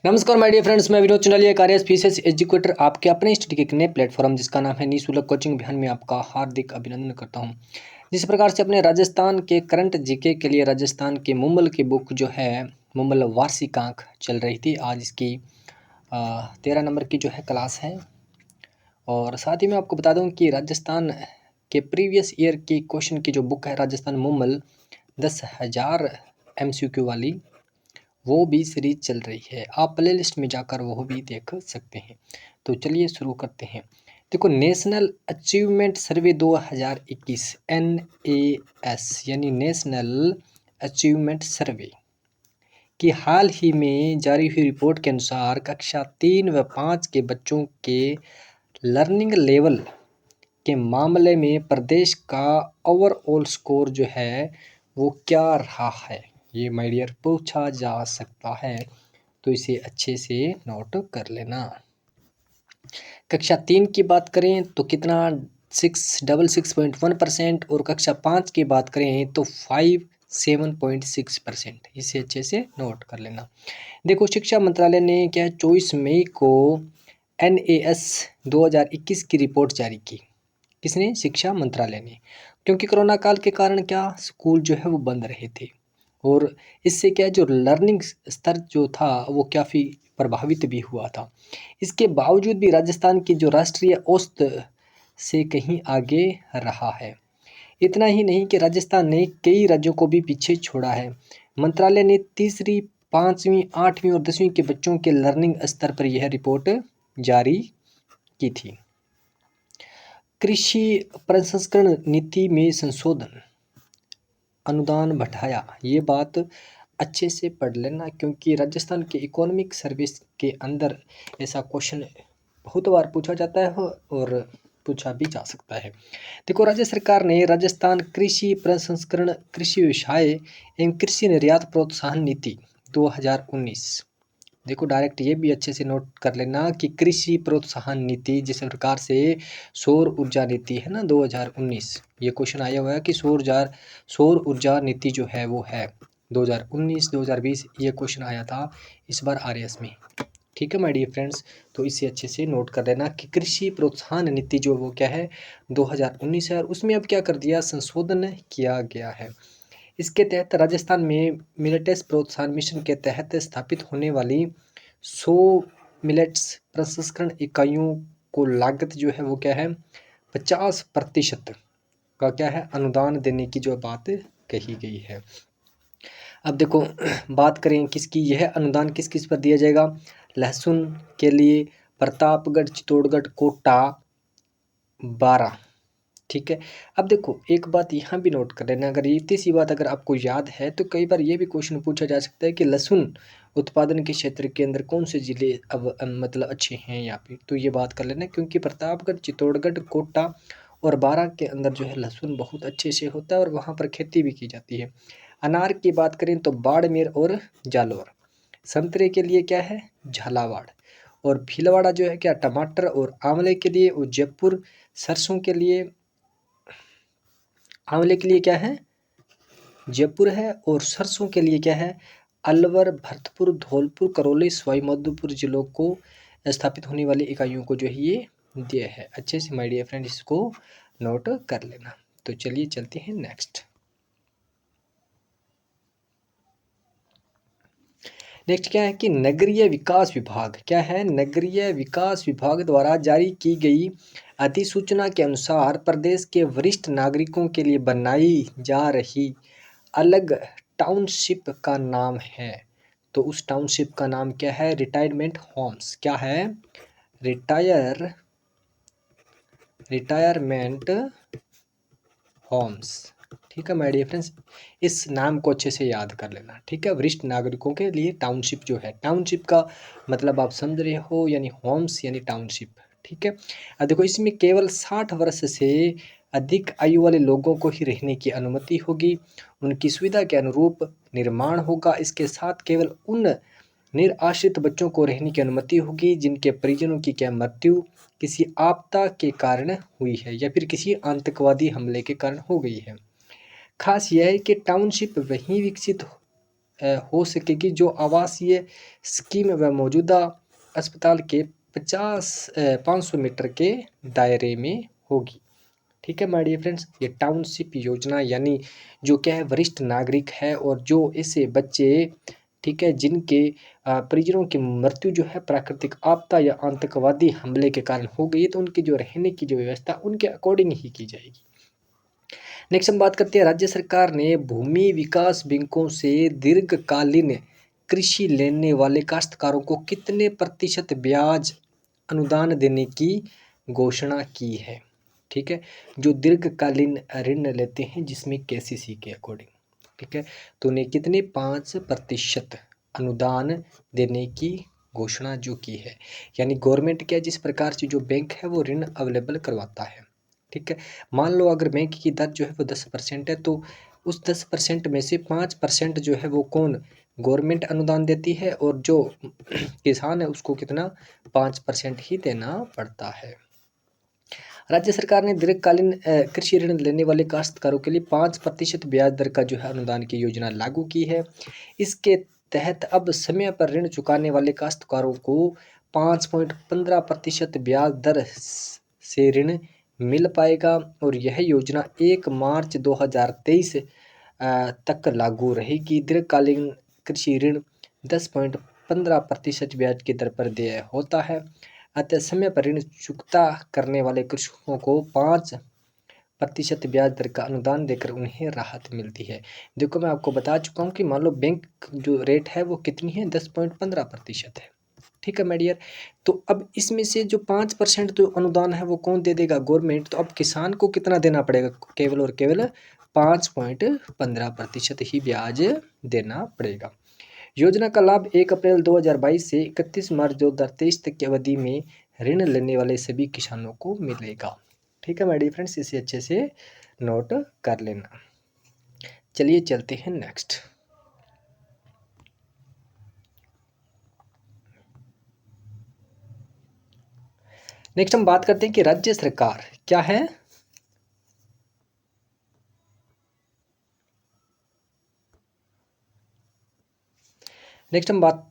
नमस्कार my dear friends, मैं विनोद चंडालिया, कार्य फीसेस एजुकेटर, आपके अपने स्टडी के एक नए प्लेटफॉर्म जिसका नाम है निःशुल्क कोचिंग अभियान में आपका हार्दिक अभिनंदन करता हूं। जिस प्रकार से अपने राजस्थान के करंट जीके के लिए राजस्थान के मुम्बल की बुक जो है मुम्बल वार्षिकांक चल रही थी। आज इसकी 13 नंबर की जो है क्लास है। और साथ ही मैं आपको बता दूं कि राजस्थान के प्रीवियस ईयर की क्वेश्चन की जो बुक है राजस्थान मुम्बल 10,000 MCQ वाली, वो भी सीरीज चल रही है। आप प्ले लिस्ट में जाकर वो भी देख सकते हैं। तो चलिए शुरू करते हैं। देखो, नेशनल अचीवमेंट सर्वे 2021 NAS यानी नेशनल अचीवमेंट सर्वे की हाल ही में जारी हुई रिपोर्ट के अनुसार कक्षा 3 व 5 के बच्चों के लर्निंग लेवल के मामले में प्रदेश का ओवरऑल स्कोर जो है वो क्या रहा है, ये माय डियर पूछा जा सकता है। तो इसे अच्छे से नोट कर लेना। कक्षा 3 की बात करें तो कितना 666.1% और कक्षा 5 की बात करें तो 57.6%। इसे अच्छे से नोट कर लेना। देखो, शिक्षा मंत्रालय ने क्या 24 मई को NAS 2021 की रिपोर्ट जारी की। किसने? शिक्षा मंत्रालय ने। क्योंकि कोरोना काल के कारण क्या स्कूल जो है वो बंद रहे थे और इससे क्या जो लर्निंग स्तर जो था वो काफ़ी प्रभावित भी हुआ था। इसके बावजूद भी राजस्थान की जो राष्ट्रीय औसत से कहीं आगे रहा है। इतना ही नहीं कि राजस्थान ने कई राज्यों को भी पीछे छोड़ा है। मंत्रालय ने तीसरी, 5वीं, 8वीं और 10वीं के बच्चों के लर्निंग स्तर पर यह रिपोर्ट जारी की थी। कृषि प्रसंस्करण नीति में संशोधन, अनुदान बढ़ाया, ये बात अच्छे से पढ़ लेना क्योंकि राजस्थान के इकोनॉमिक सर्विस के अंदर ऐसा क्वेश्चन बहुत बार पूछा जाता है और पूछा भी जा सकता है। देखो, राज्य सरकार ने राजस्थान कृषि प्रसंस्करण, कृषि व्यवसाय एवं कृषि निर्यात प्रोत्साहन नीति 2019, देखो डायरेक्ट ये भी अच्छे से नोट कर लेना कि कृषि प्रोत्साहन नीति जिस प्रकार से सौर ऊर्जा नीति है ना 2019, ये क्वेश्चन आया हुआ है कि सौर ऊर्जा नीति जो है वो है 2019 2020, ये क्वेश्चन आया था इस बार RS में। ठीक है माय डियर फ्रेंड्स, तो इसे अच्छे से नोट कर लेना कि कृषि प्रोत्साहन नीति जो वो क्या है 2019 है और उसमें अब क्या कर दिया, संशोधन किया गया है। इसके तहत राजस्थान में मिलेट्स प्रोत्साहन मिशन के तहत स्थापित होने वाली 100 मिलेट्स प्रसंस्करण इकाइयों को लागत जो है वो क्या है 50% का क्या है अनुदान देने की जो बात कही गई है। अब देखो, बात करें किसकी, यह अनुदान किस किस पर दिया जाएगा। लहसुन के लिए प्रतापगढ़, चित्तौड़गढ़, कोटा, 12। ठीक है। अब देखो, एक बात यहाँ भी नोट कर लेना, अगर इतनी सी बात अगर आपको याद है तो कई बार ये भी क्वेश्चन पूछा जा सकता है कि लहसुन उत्पादन के क्षेत्र के अंदर कौन से जिले अब मतलब अच्छे हैं यहाँ पे, तो ये बात कर लेना क्योंकि प्रतापगढ़, चित्तौड़गढ़, कोटा और 12 के अंदर जो है लहसुन बहुत अच्छे से होता है और वहाँ पर खेती भी की जाती है। अनार की बात करें तो बाड़मेर और जालौर। संतरे के लिए क्या है, झालावाड़। और भीलवाड़ा जो है क्या टमाटर और आंवले के लिए जयपुर। सरसों के लिए, आंवले के लिए क्या है जयपुर है और सरसों के लिए क्या है अलवर, भरतपुर, धौलपुर, करौली, सवाईमाधोपुर जिलों को स्थापित होने वाली इकाइयों को जो है ये दिया है। अच्छे से माय डियर फ्रेंड इसको नोट कर लेना। तो चलिए चलते हैं नेक्स्ट। नेक्स्ट क्या है कि नगरीय विकास विभाग, क्या है नगरीय विकास विभाग द्वारा जारी की गई अधिसूचना के अनुसार प्रदेश के वरिष्ठ नागरिकों के लिए बनाई जा रही अलग टाउनशिप का नाम है। तो उस टाउनशिप का नाम क्या है, रिटायरमेंट होम्स। क्या है, रिटायरमेंट होम्स। ठीक है माय डियर फ्रेंड्स, इस नाम को अच्छे से याद कर लेना। ठीक है, वरिष्ठ नागरिकों के लिए टाउनशिप जो है, टाउनशिप का मतलब आप समझ रहे हो, यानी होम्स यानी टाउनशिप। ठीक है। अब देखो, इसमें केवल 60 वर्ष से अधिक आयु वाले लोगों को ही रहने की अनुमति होगी। उनकी सुविधा के अनुरूप निर्माण होगा। इसके साथ केवल उन निराश्रित बच्चों को रहने की अनुमति होगी जिनके परिजनों की क्या मृत्यु किसी आपदा के कारण हुई है या फिर किसी आतंकवादी हमले के कारण हो गई है। खास यह है कि टाउनशिप वहीं विकसित हो सकेगी जो आवासीय स्कीम व मौजूदा अस्पताल के 500 मीटर के दायरे में होगी। ठीक है माय डियर फ्रेंड्स, ये टाउनशिप योजना यानी जो क्या है वरिष्ठ नागरिक है और जो ऐसे बच्चे, ठीक है, जिनके परिजनों की मृत्यु जो है प्राकृतिक आपदा या आतंकवादी हमले के कारण हो गई है, तो उनकी जो रहने की जो व्यवस्था उनके अकॉर्डिंग ही की जाएगी। नेक्स्ट हम बात करते हैं, राज्य सरकार ने भूमि विकास बैंकों से दीर्घकालीन कृषि लेने वाले काश्तकारों को कितने प्रतिशत ब्याज अनुदान देने की घोषणा की है। ठीक है, जो दीर्घकालीन ऋण लेते हैं जिसमें केसीसी के अकॉर्डिंग, ठीक है, तो उन्हें कितने 5% अनुदान देने की घोषणा जो की है। यानी गवर्नमेंट क्या, जिस प्रकार से जो बैंक है वो ऋण अवेलेबल करवाता है। ठीक है, मान लो अगर बैंक की दर जो है वो 10% है, तो उस 10% में से 5% जो है वो कौन, गवर्नमेंट अनुदान देती है, और जो किसान है उसको कितना 5% ही देना पड़ता है। राज्य सरकार ने दीर्घकालीन कृषि ऋण लेने वाले काश्तकारों के लिए 5% ब्याज दर का जो है अनुदान की योजना लागू की है। इसके तहत अब समय पर ऋण चुकाने वाले काश्तकारों को 5.15% ब्याज दर से ऋण मिल पाएगा और यह योजना 1 मार्च 2023 तक लागू रहेगी। दीर्घकालीन कृषि ऋण 10.15% ब्याज की दर पर देय होता है, अतः समय पर ऋण चुकता करने वाले कृषकों को 5% ब्याज दर का अनुदान देकर उन्हें राहत मिलती है। देखो मैं आपको बता चुका हूँ कि मान लो बैंक जो रेट है वो कितनी है, 10.15% है। ठीक है माय डियर, तो अब इसमें से जो 5% जो अनुदान है वो कौन दे देगा, गवर्नमेंट। तो अब किसान को कितना देना पड़ेगा, केवल और केवल 5.15% ही ब्याज देना पड़ेगा। योजना का लाभ 1 अप्रैल 2022 से 31 मार्च 2023 तक की अवधि में ऋण लेने वाले सभी किसानों को मिलेगा। ठीक है माय डियर फ्रेंड्स, इसे अच्छे से नोट कर लेना। चलिए चलते हैं नेक्स्ट। नेक्स्ट हम बात करते हैं कि राज्य सरकार क्या है, नेक्स्ट हम बात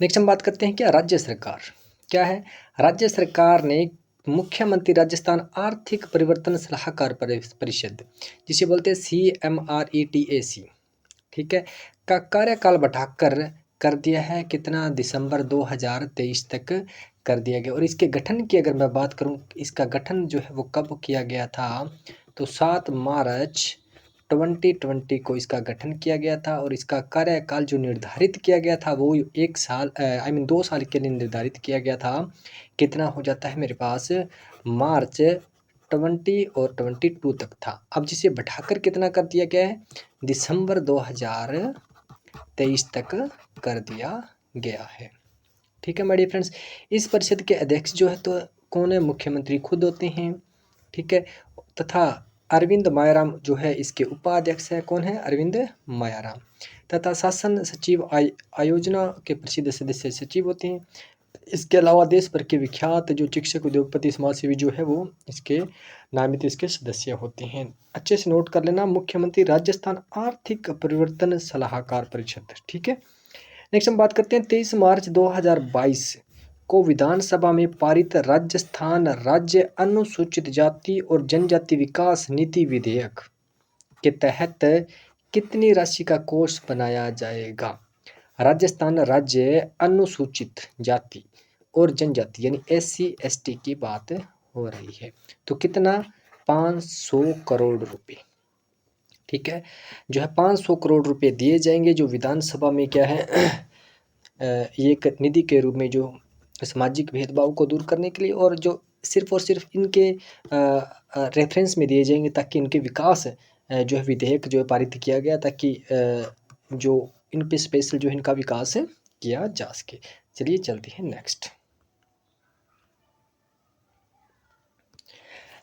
नेक्स्ट हम बात करते हैं क्या, राज्य सरकार क्या है। राज्य सरकार ने मुख्यमंत्री राजस्थान आर्थिक परिवर्तन सलाहकार परिषद, जिसे बोलते हैं CMRETAC, ठीक है, का कार्यकाल बढ़ाकर कर दिया है कितना, दिसंबर 2023 तक कर दिया गया। और इसके गठन की अगर मैं बात करूं, इसका गठन जो है वो कब किया गया था, तो 7 मार्च 2020 को इसका गठन किया गया था। और इसका कार्यकाल जो निर्धारित किया गया था वो 1 साल 2 साल के लिए निर्धारित किया गया था। कितना हो जाता है मेरे पास, मार्च 20 और 22 तक था। अब जिसे बढ़ाकर कितना कर दिया गया है, दिसंबर 2023 तक कर दिया गया है। ठीक है माय डियर फ्रेंड्स, इस परिषद के अध्यक्ष जो है तो कौन है, मुख्यमंत्री खुद होते हैं। ठीक है, तथा अरविंद मायाराम जो है इसके उपाध्यक्ष है, कौन है, अरविंद मायाराम। तथा शासन सचिव आयोजना के प्रसिद्ध सदस्य सचिव होते हैं। इसके अलावा देश भर के विख्यात जो शिक्षक, उद्योगपति, समाजसेवी जो है वो इसके नामित इसके सदस्य होते हैं। अच्छे से नोट कर लेना, मुख्यमंत्री राजस्थान आर्थिक परिवर्तन सलाहकार परिषद। ठीक है, नेक्स्ट हम बात करते हैं 23 मार्च 2022 को विधानसभा में पारित राजस्थान राज्य अनुसूचित जाति और जनजाति विकास नीति विधेयक के तहत कितनी राशि का कोष बनाया जाएगा। राजस्थान राज्य अनुसूचित जाति और जनजाति यानी SC ST की बात हो रही है, तो कितना, 500 करोड़ रुपए। ठीक है, जो है 500 करोड़ रुपए दिए जाएंगे, जो विधानसभा में क्या है ये एक निधि के रूप में, जो सामाजिक भेदभाव को दूर करने के लिए, और जो सिर्फ और सिर्फ इनके रेफरेंस में दिए जाएंगे, ताकि इनके विकास जो है विधेयक जो है पारित किया गया, ताकि जो इन पे स्पेशल जो है इनका विकास किया जा सके। चलिए चलते हैं नेक्स्ट।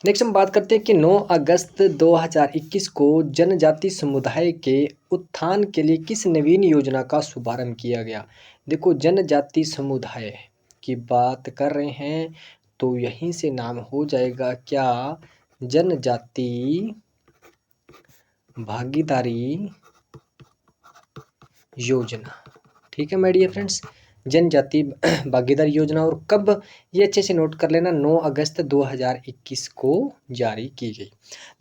नेक्स्ट हम बात करते हैं कि 9 अगस्त 2021 को जनजाति समुदाय के उत्थान के लिए किस नवीन योजना का शुभारंभ किया गया। देखो, जनजाति समुदाय की बात कर रहे हैं तो यहीं से नाम हो जाएगा क्या, जनजाति भागीदारी योजना। ठीक है माय डियर फ्रेंड्स, जनजाति भागीदारी योजना। और कब, ये अच्छे से नोट कर लेना, 9 अगस्त 2021 को जारी की गई।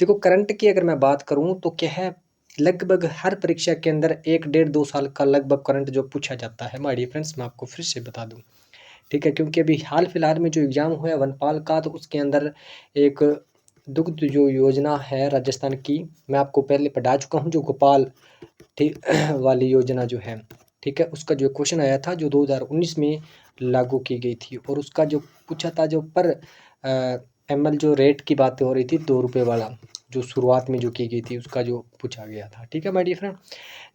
देखो, करंट की अगर मैं बात करूं तो क्या है, लगभग हर परीक्षा के अंदर 1 डेढ़ 2 साल का लगभग करंट जो पूछा जाता है माय डियर फ्रेंड्स, मैं आपको फिर से बता दूं। ठीक है, क्योंकि अभी हाल फिलहाल में जो एग्जाम हुआ है वनपाल का, तो उसके अंदर एक दुग्ध जो योजना है राजस्थान की, मैं आपको पहले पढ़ा चुका हूँ, जो गोपाल ठीक वाली योजना जो है, ठीक है, उसका जो क्वेश्चन आया था जो 2019 में लागू की गई थी, और उसका जो पूछा था, जो पर ml जो रेट की बात हो रही थी, 2 रुपये वाला, जो शुरुआत में जो की गई थी, उसका जो पूछा गया था। ठीक है माय डियर फ्रेंड,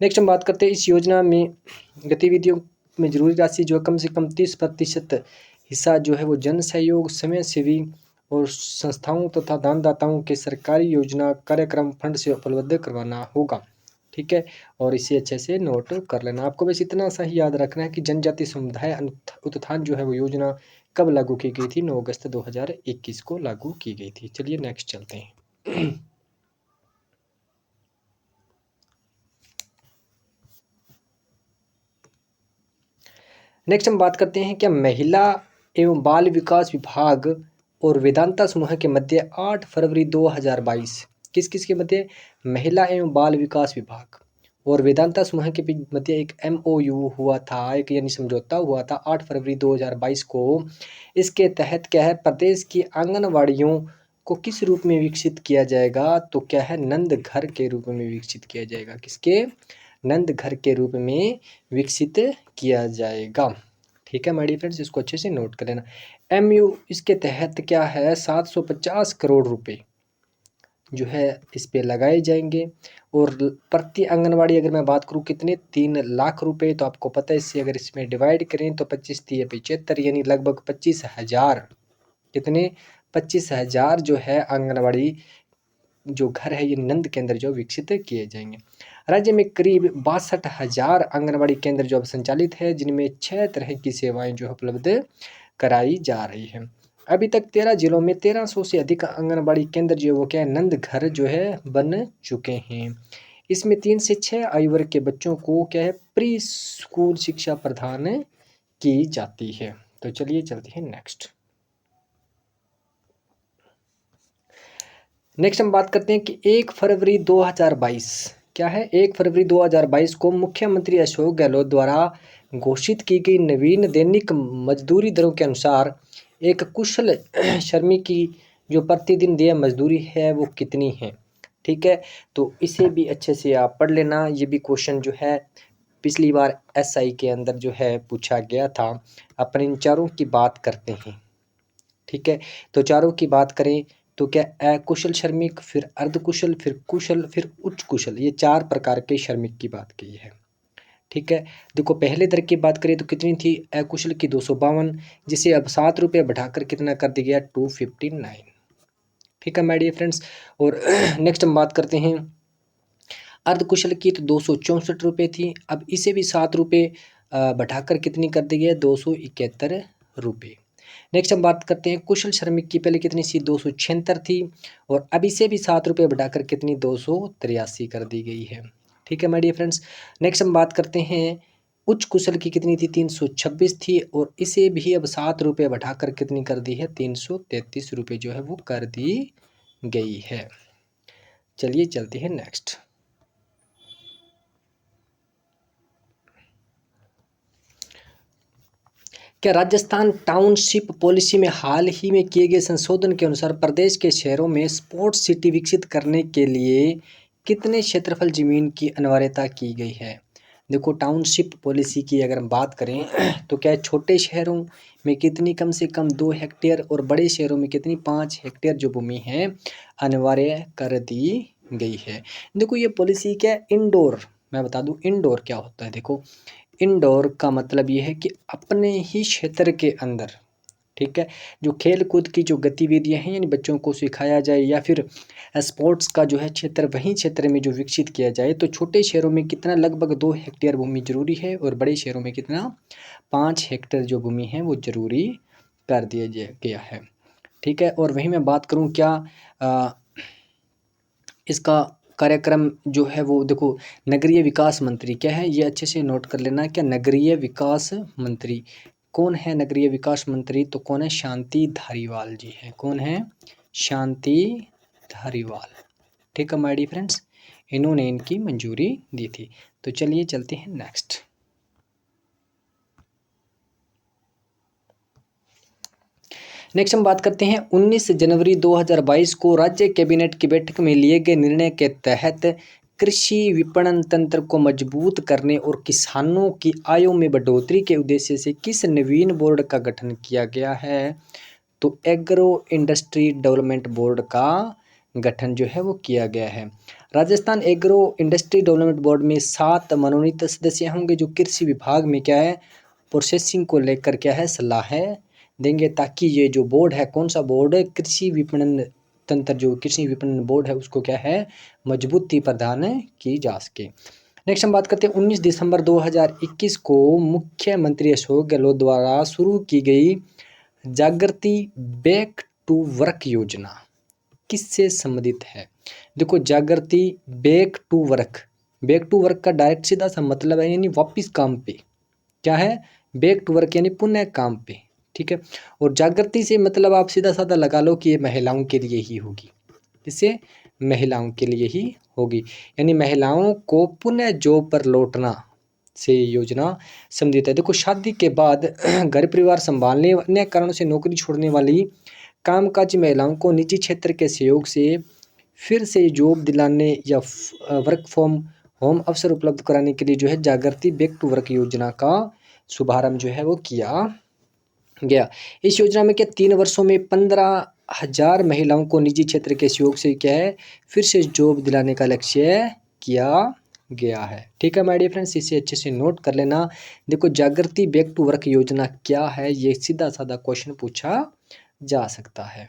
नेक्स्ट हम बात करते हैं इस योजना में गतिविधियों में जरूरी राशि जो है कम से कम 30% हिस्सा जो है वो जन सहयोग, समय सेवी और संस्थाओं तथा दानदाताओं के सरकारी योजना कार्यक्रम फंड से उपलब्ध करवाना होगा। ठीक है, और इसे अच्छे से नोट कर लेना। आपको बस इतना सा ही याद रखना है कि जनजाति समुदाय उत्थान जो है वो योजना कब लागू की गई थी, 9 अगस्त 2021 को लागू की गई थी। चलिए नेक्स्ट चलते हैं। नेक्स्ट हम बात करते हैं क्या महिला एवं बाल विकास विभाग और वेदांता समूह के मध्य 8 फरवरी 2022, किस किस के मध्य, महिला एवं बाल विकास विभाग और वेदांता समूह के मध्य एक MOU हुआ था, एक यानी समझौता हुआ था 8 फरवरी 2022 को। इसके तहत क्या है, प्रदेश की आंगनवाड़ियों को किस रूप में विकसित किया जाएगा, तो क्या है, नंद घर के रूप में विकसित किया जाएगा। किसके, नंद घर के रूप में विकसित किया जाएगा। ठीक है माय डियर फ्रेंड्स, इसको अच्छे से नोट कर लेना। MU इसके तहत क्या है, 750 करोड़ रुपए जो है इस पे लगाए जाएंगे, और प्रति आंगनवाड़ी अगर मैं बात करूँ कितने, 3 लाख रुपए। तो आपको पता है, इससे अगर इसमें डिवाइड करें तो 25 3 75, यानी लगभग 25,000, कितने, 25,000 जो है आंगनवाड़ी जो घर है ये नंद केंद्र जो विकसित किए जाएंगे। राज्य में करीब 62,000 आंगनबाड़ी केंद्र जो अब संचालित है, जिनमें 6 तरह की सेवाएं जो उपलब्ध कराई जा रही है। अभी तक 13 जिलों में 1300 से अधिक आंगनबाड़ी केंद्र जो वो क्या है, नंद घर जो है बन चुके हैं। इसमें 3 से 6 आयु वर्ग के बच्चों को क्या है, प्री स्कूल शिक्षा प्रदान की जाती है। तो चलिए चलते हैं नेक्स्ट। नेक्स्ट हम बात करते हैं कि 1 फरवरी 2022, क्या है, 1 फरवरी 2022 को मुख्यमंत्री अशोक गहलोत द्वारा घोषित की गई नवीन दैनिक मजदूरी दरों के अनुसार एक कुशल श्रमिक की जो प्रतिदिन देय मजदूरी है वो कितनी है। ठीक है, तो इसे भी अच्छे से आप पढ़ लेना। ये भी क्वेश्चन जो है पिछली बार SI के अंदर जो है पूछा गया था। अपन इन चारों की बात करते हैं। ठीक है, तो चारों की बात करें तो क्या, अकुशल श्रमिक, फिर अर्धकुशल, फिर कुशल, फिर उच्च कुशल, ये 4 प्रकार के श्रमिक की बात की है। ठीक है, देखो पहले दर की बात करें तो कितनी थी, अकुशल की 252, जिसे अब 7 रुपये बढ़ाकर कितना कर दिया गया, 259। ठीक है माय डियर फ्रेंड्स, और नेक्स्ट हम बात करते हैं अर्धकुशल की, तो 264 रुपये थी, अब इसे भी 7 रुपये बढ़ाकर कितनी कर दी गई, 271 रुपये। नेक्स्ट हम बात करते हैं कुशल श्रमिक की, पहले कितनी सी, 276 थी, और अब इसे भी 7 रुपये बढ़ाकर कितनी, 283 कर दी गई है। ठीक है माय डियर फ्रेंड्स, नेक्स्ट हम बात करते हैं उच्च कुशल की, कितनी थी, 326 थी, और इसे भी अब 7 रुपये बढ़ाकर कितनी कर दी है, 333 रुपये जो है वो कर दी गई है। चलिए चलते हैं नेक्स्ट। क्या राजस्थान टाउनशिप पॉलिसी में हाल ही में किए गए संशोधन के अनुसार प्रदेश के शहरों में स्पोर्ट्स सिटी विकसित करने के लिए कितने क्षेत्रफल जमीन की अनिवार्यता की गई है। देखो, टाउनशिप पॉलिसी की अगर हम बात करें तो क्या है, छोटे शहरों में कितनी, कम से कम 2 हेक्टेयर, और बड़े शहरों में कितनी, 5 हेक्टेयर जो भूमि है अनिवार्य कर दी गई है। देखो ये पॉलिसी क्या है, इंडोर, मैं बता दूं इंडोर क्या होता है। देखो, इंडोर का मतलब ये है कि अपने ही क्षेत्र के अंदर, ठीक है। जो खेल कूद की जो गतिविधियाँ हैं यानी बच्चों को सिखाया जाए या फिर स्पोर्ट्स का जो है क्षेत्र वहीं क्षेत्र में जो विकसित किया जाए, तो छोटे शहरों में कितना लगभग 2 हेक्टेयर भूमि जरूरी है और बड़े शहरों में कितना 5 हेक्टेयर जो भूमि है वो जरूरी कर दिया गया है। ठीक है। और वहीं मैं बात करूँ क्या इसका कार्यक्रम जो है वो देखो, नगरीय विकास मंत्री क्या है, ये अच्छे से नोट कर लेना। क्या नगरीय विकास मंत्री कौन है? नगरीय विकास मंत्री तो कौन है? शांति धारीवाल जी है। कौन है? शांति धारीवाल। ठीक है माय डियर फ्रेंड्स, इन्होंने इनकी मंजूरी दी थी। तो चलिए चलते हैं नेक्स्ट। नेक्स्ट हम बात करते हैं 19 जनवरी 2022 को राज्य कैबिनेट की बैठक में लिए गए निर्णय के तहत कृषि विपणन तंत्र को मजबूत करने और किसानों की आयों में बढ़ोतरी के उद्देश्य से किस नवीन बोर्ड का गठन किया गया है? तो एग्रो इंडस्ट्री डेवलपमेंट बोर्ड का गठन जो है वो किया गया है। Rajasthan agro industry development board में 7 मनोनीत सदस्य होंगे जो कृषि विभाग में क्या है, प्रोसेसिंग को लेकर क्या है, सलाह देंगे, ताकि ये जो बोर्ड है, कौन सा बोर्ड है, कृषि विपणन तंत्र, जो कृषि विपणन बोर्ड है उसको क्या है, मजबूती प्रदान की जा सके। नेक्स्ट हम बात करते हैं 19 दिसंबर 2021 को मुख्यमंत्री अशोक गहलोत द्वारा शुरू की गई जागृति बैक टू वर्क योजना किससे संबंधित है? देखो, जागृति बैक टू वर्क का डायरेक्ट सीधा सा मतलब है यानी वापिस काम पे। क्या है? बैक टू वर्क यानी पुनः काम पे। ठीक है। और जागृति से मतलब आप सीधा साधा लगा लो कि ये महिलाओं के लिए ही होगी। इससे महिलाओं के लिए ही होगी, यानी महिलाओं को पुनः जॉब पर लौटना से योजना संबंधित है। देखो, शादी के बाद घर परिवार संभालने अन्य कारणों से नौकरी छोड़ने वाली कामकाजी महिलाओं को निजी क्षेत्र के सहयोग से फिर से जॉब दिलाने या वर्क फ्रॉम होम अवसर उपलब्ध कराने के लिए जो है जागृति बैक टू वर्क योजना का शुभारंभ जो है वो किया गया। इस योजना में क्या 3 वर्षों में 15,000 महिलाओं को निजी क्षेत्र के सहयोग से क्या है, फिर से जॉब दिलाने का लक्ष्य किया गया है। ठीक है माय डियर फ्रेंड्स, इसे अच्छे से नोट कर लेना। देखो, जागृति बैक टू वर्क योजना क्या है, ये सीधा साधा क्वेश्चन पूछा जा सकता है।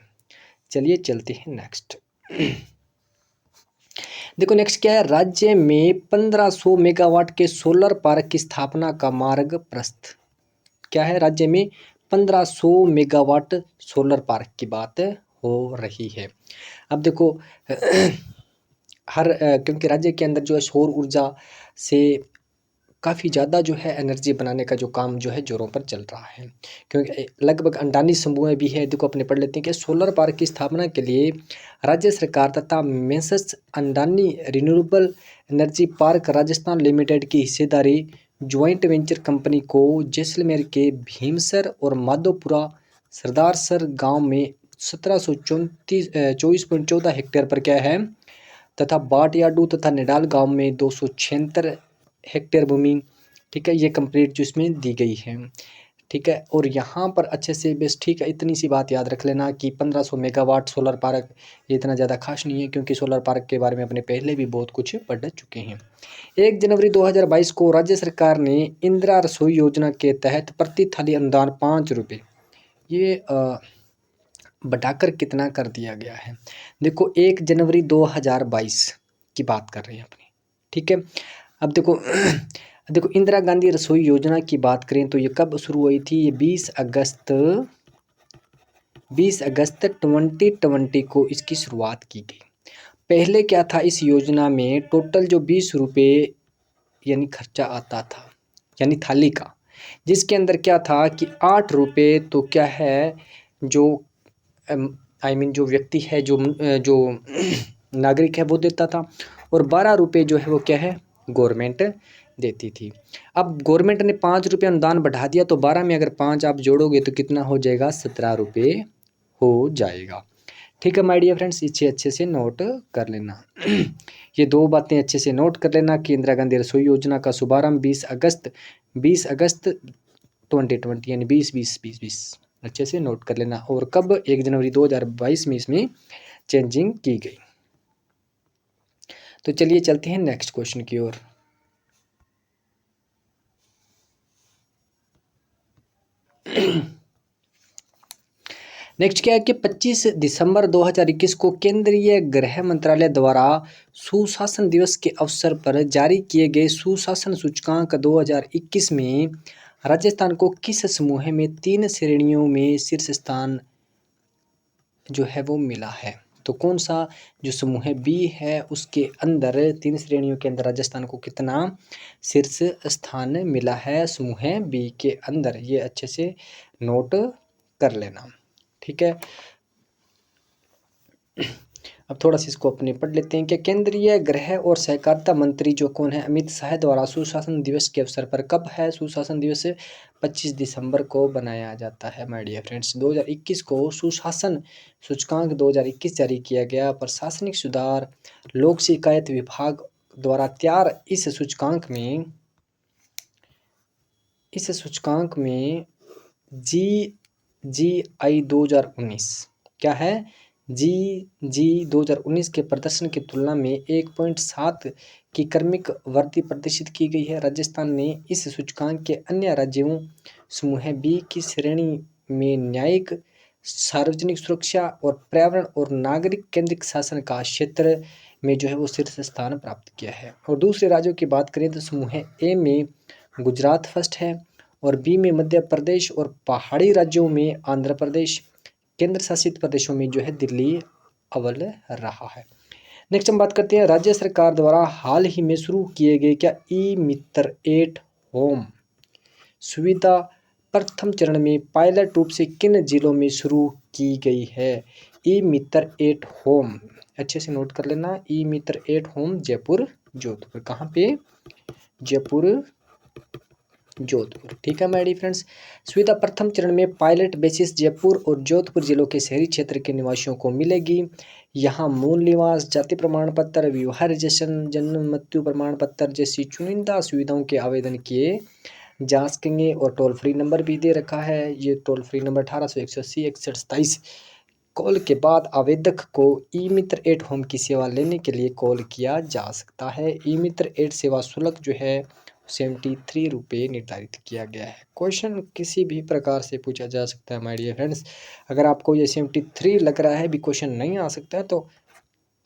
चलिए चलते हैं नेक्स्ट। देखो नेक्स्ट क्या है, राज्य में 1500 मेगावाट के सोलर पार्क की स्थापना का मार्ग प्रशस्त। क्या है? राज्य में 1500 मेगावाट सोलर पार्क की बात हो रही है। अब देखो क्योंकि राज्य के अंदर जो है सौर ऊर्जा से काफ़ी ज़्यादा जो है एनर्जी बनाने का जो काम जो है जोरों पर चल रहा है, क्योंकि लगभग अडानी समूह भी है। देखो, अपने पढ़ लेते हैं कि सोलर पार्क की स्थापना के लिए राज्य सरकार तथा messrs Adani renewable energy park Rajasthan limited की हिस्सेदारी ज्वाइंट वेंचर कंपनी को जैसलमेर के भीमसर और माधोपुरा सरदारसर गांव में 1724.14 हेक्टेयर पर क्या है, तथा बाटयाडू तथा निडाल गांव में 276 हेक्टेयर भूमि, ठीक है, ये कंप्लीट जो इसमें दी गई है। ठीक है। और यहाँ पर अच्छे से बेस, ठीक है, इतनी सी बात याद रख लेना कि 1500 मेगावाट सोलर पार्क ये इतना ज़्यादा खास नहीं है, क्योंकि सोलर पार्क के बारे में अपने पहले भी बहुत कुछ पढ़ चुके हैं। 1 जनवरी 2022 को राज्य सरकार ने इंदिरा रसोई योजना के तहत प्रति थाली अनुदान 5 रुपये ये बढ़ाकर कितना कर दिया गया है? देखो, 1 जनवरी 2022 की बात कर रहे हैं अपनी। ठीक है। अब देखो देखो, इंदिरा गांधी रसोई योजना की बात करें तो ये कब शुरू हुई थी? ये 20 अगस्त 2020 को इसकी शुरुआत की गई। पहले क्या था, इस योजना में टोटल जो 20 रुपये यानी खर्चा आता था, यानी थाली का, जिसके अंदर क्या था कि 8 रुपये तो क्या है, जो जो व्यक्ति है, जो नागरिक है वो देता था, और 12 रुपये जो है वो क्या है, गवर्नमेंट देती थी। अब गवर्नमेंट ने 5 रुपये अनुदान बढ़ा दिया, तो 12 में अगर 5 आप जोड़ोगे तो कितना हो जाएगा, 17 रुपये हो जाएगा। ठीक है माय डियर फ्रेंड्स, इसे अच्छे से नोट कर लेना। ये 2 बातें अच्छे से नोट कर लेना कि इंदिरा गांधी रसोई योजना का शुभारंभ 20 अगस्त 2020 यानी 2020 अच्छे से नोट कर लेना। और कब? 1 जनवरी 2022 में इसमें चेंजिंग की गई। तो चलिए चलते हैं नेक्स्ट क्वेश्चन की ओर। नेक्स्ट क्या है कि 25 दिसंबर 2021 को केंद्रीय गृह मंत्रालय द्वारा सुशासन दिवस के अवसर पर जारी किए गए सुशासन सूचकांक 2021 में राजस्थान को किस समूह में 3 श्रेणियों में शीर्ष स्थान जो है वो मिला है? तो कौन सा जो समूह बी है उसके अंदर 3 श्रेणियों के अंदर राजस्थान को कितना शीर्ष स्थान मिला है समूह बी के अंदर? ये अच्छे से नोट कर लेना, ठीक है। अब थोड़ा सा इसको अपने पढ़ लेते हैं कि केंद्रीय गृह और सहकारिता मंत्री जो कौन है, अमित शाह द्वारा सुशासन दिवस के अवसर पर, कब है सुशासन दिवस? 25 दिसंबर को बनाया जाता है माय डियर फ्रेंड्स। 2021 को सुशासन सूचकांक 2021 जारी किया गया। प्रशासनिक सुधार लोक शिकायत विभाग द्वारा तैयार इस सूचकांक में GI 2019 क्या है? जी 2019 के प्रदर्शन की तुलना में 1.7 की क्रमिक वृद्धि प्रदर्शित की गई है। राजस्थान ने इस सूचकांक के अन्य राज्यों समूह बी की श्रेणी में न्यायिक, सार्वजनिक सुरक्षा और पर्यावरण और नागरिक केंद्रित शासन का क्षेत्र में जो है वो शीर्ष स्थान प्राप्त किया है। और दूसरे राज्यों की बात करें तो समूह ए में गुजरात फर्स्ट है और बी में मध्य प्रदेश और पहाड़ी राज्यों में आंध्र प्रदेश, केंद्र शासित प्रदेशों में जो है दिल्ली अव्वल रहा है। नेक्स्ट हम बात करते हैं राज्य सरकार द्वारा हाल ही में शुरू किए गए क्या ई मित्र एट होम सुविधा प्रथम चरण में पायलट रूप से किन जिलों में शुरू की गई है? ई मित्र एट होम अच्छे से नोट कर लेना। ई मित्र एट होम जयपुर जोधपुर, कहाँ पे? जयपुर जोधपुर, ठीक है माय डियर फ्रेंड्स। सुविधा प्रथम चरण में पायलट बेसिस जयपुर और जोधपुर जिलों के शहरी क्षेत्र के निवासियों को मिलेगी। यहाँ मूल निवास, जाति प्रमाण पत्र, विवाह रजिस्ट्रेशन, जन्म मृत्यु प्रमाण पत्र जैसी चुनिंदा सुविधाओं के आवेदन किए जा सकेंगे। और टोल फ्री नंबर भी दे रखा है। ये टोल फ्री नंबर 1881 61 27 कॉल के बाद आवेदक को ई मित्र एट होम की सेवा लेने के लिए कॉल किया जा सकता है। ई मित्र एट सेवा शुल्क जो है 73 रुपये निर्धारित किया गया है। क्वेश्चन किसी भी प्रकार से पूछा जा सकता है माय डियर फ्रेंड्स। अगर आपको ये 73 लग रहा है भी क्वेश्चन नहीं आ सकता है तो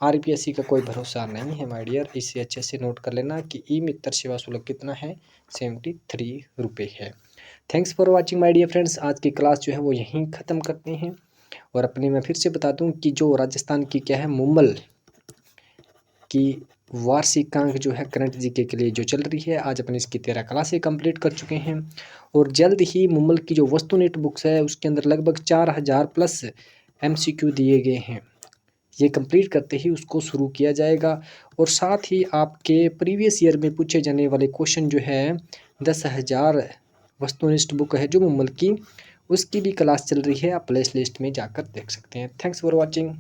RPSC का कोई भरोसा नहीं है माय डियर। इसे अच्छे से नोट कर लेना कि ई मित्र सेवा शुल्क कितना है, 73 रुपये है। Thanks for watching my dear friends. आज की क्लास जो है वो यहीं ख़त्म करते हैं। और अपने मैं फिर से बता दूं कि जो राजस्थान की क्या है मुम्बल की वार्षिकांक जो है करंट जीके के लिए जो चल रही है, आज अपने इसकी 13 क्लासें कंप्लीट कर चुके हैं। और जल्द ही मुम्बल की जो वस्तुनिष्ठ बुक्स है उसके अंदर लगभग 4000 प्लस MCQ दिए गए हैं। ये कंप्लीट करते ही उसको शुरू किया जाएगा। और साथ ही आपके प्रीवियस ईयर में पूछे जाने वाले क्वेश्चन जो है 10,000 वस्तुनिष्ठ बुक है जो मुम्बल की, उसकी भी क्लास चल रही है। आप प्लेलिस्ट में जाकर देख सकते हैं। Thanks for watching.